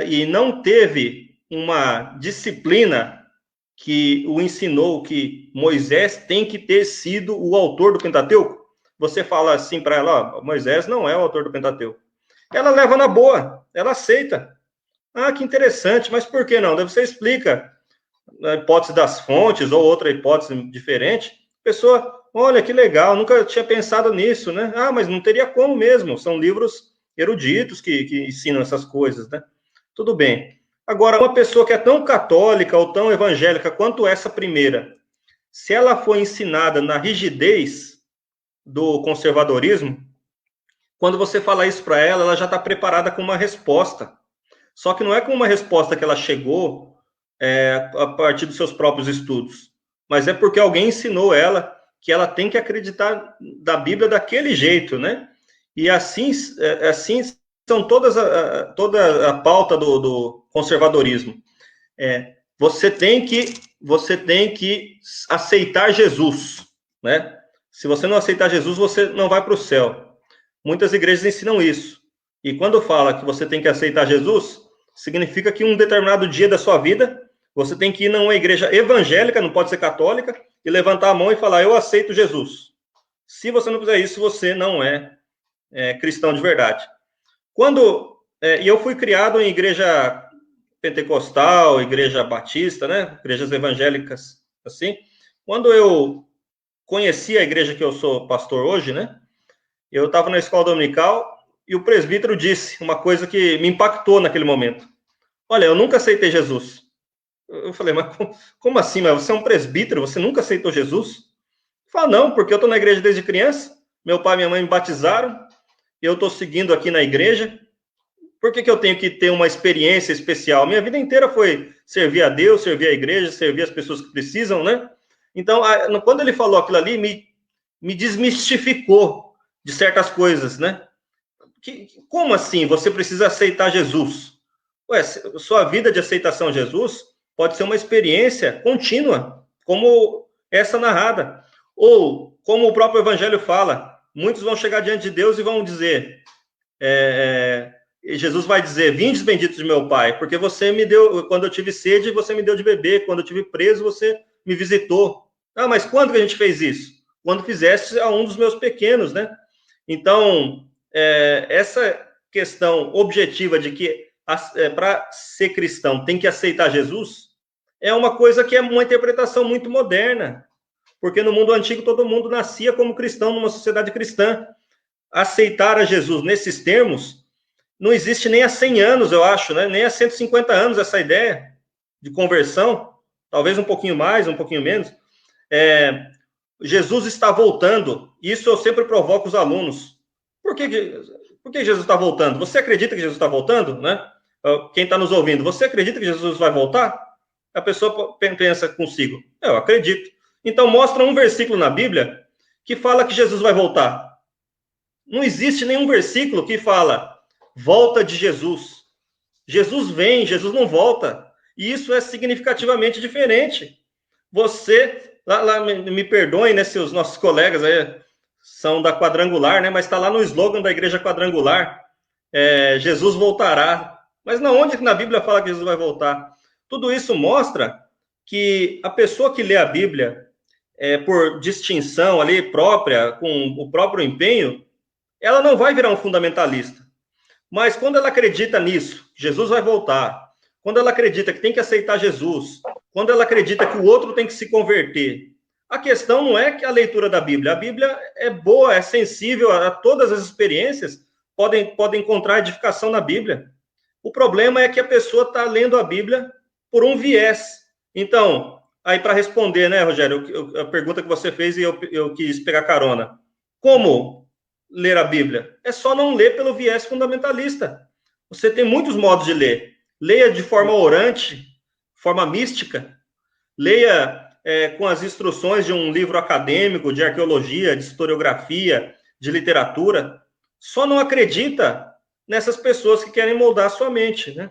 B: e não teve uma disciplina que o ensinou que Moisés tem que ter sido o autor do Pentateuco, você fala assim para ela, ó, Moisés não é o autor do Pentateuco. Ela leva na boa, ela aceita. Ah, que interessante, mas por que não? Daí você explica a hipótese das fontes ou outra hipótese diferente. A pessoa, olha, que legal, nunca tinha pensado nisso, né? Ah, mas não teria como mesmo, são livros eruditos que ensinam essas coisas, né? Tudo bem. Agora, uma pessoa que é tão católica ou tão evangélica quanto essa primeira, se ela for ensinada na rigidez do conservadorismo, quando você fala isso para ela, ela já está preparada com uma resposta. Só que não é com uma resposta que ela chegou a partir dos seus próprios estudos, mas é porque alguém ensinou ela que ela tem que acreditar da Bíblia daquele jeito, né? E assim são toda a pauta do conservadorismo. Você tem que aceitar Jesus, né? Se você não aceitar Jesus, você não vai para o céu. Muitas igrejas ensinam isso. E quando fala que você tem que aceitar Jesus, significa que um determinado dia da sua vida, você tem que ir numa igreja evangélica, não pode ser católica, e levantar a mão e falar, eu aceito Jesus. Se você não fizer isso, você não é cristão de verdade. E eu fui criado em igreja pentecostal, igreja batista, né? Igrejas evangélicas, assim. Quando eu conheci a igreja que eu sou pastor hoje, né? Eu estava na escola dominical e o presbítero disse uma coisa que me impactou naquele momento. Olha, eu nunca aceitei Jesus. Eu falei, mas como assim? Mas você é um presbítero, você nunca aceitou Jesus? Ele falou, não, porque eu estou na igreja desde criança, meu pai e minha mãe me batizaram, eu estou seguindo aqui na igreja. Por que eu tenho que ter uma experiência especial? Minha vida inteira foi servir a Deus, servir a igreja, servir as pessoas que precisam, né? Então, quando ele falou aquilo ali, me desmistificou de certas coisas, né? Como assim você precisa aceitar Jesus? Ué, sua vida de aceitação a Jesus pode ser uma experiência contínua, como essa narrada. Ou, como o próprio Evangelho fala, muitos vão chegar diante de Deus e vão dizer... Jesus vai dizer, vindes benditos de meu Pai, porque você me deu, quando eu tive sede, você me deu de beber, quando eu tive preso, você me visitou. Ah, mas quando que a gente fez isso? Quando fizeste a um dos meus pequenos, né? Então, essa questão objetiva de que para ser cristão tem que aceitar Jesus, é uma coisa que é uma interpretação muito moderna, porque no mundo antigo todo mundo nascia como cristão, numa sociedade cristã. Aceitar a Jesus nesses termos não existe nem há 100 anos, eu acho, né? Nem há 150 anos essa ideia de conversão, talvez um pouquinho mais, um pouquinho menos. Jesus está voltando, isso eu sempre provoco os alunos. Por que Jesus está voltando? Você acredita que Jesus está voltando, né? Quem está nos ouvindo, você acredita que Jesus vai voltar? A pessoa pensa consigo, eu acredito. Então mostra um versículo na Bíblia que fala que Jesus vai voltar. Não existe nenhum versículo que fala volta de Jesus. Jesus vem, Jesus não volta. E isso é significativamente diferente. Você, me perdoem, né, se os nossos colegas aí são da Quadrangular, né, mas está lá no slogan da Igreja Quadrangular, Jesus voltará. Mas onde que na Bíblia fala que Jesus vai voltar? Tudo isso mostra que a pessoa que lê a Bíblia por distinção ali própria, com o próprio empenho, ela não vai virar um fundamentalista. Mas quando ela acredita nisso, Jesus vai voltar, quando ela acredita que tem que aceitar Jesus, quando ela acredita que o outro tem que se converter. A questão não é que a leitura da Bíblia. A Bíblia é boa, é sensível a todas as experiências, podem encontrar edificação na Bíblia. O problema é que a pessoa está lendo a Bíblia por um viés. Então, aí para responder, né, Rogério, a pergunta que você fez e eu quis pegar carona. Como ler a Bíblia? É só não ler pelo viés fundamentalista. Você tem muitos modos de ler. Leia de forma orante, forma mística. Leia com as instruções de um livro acadêmico, de arqueologia, de historiografia, de literatura. Só não acredita nessas pessoas que querem moldar a sua mente, né?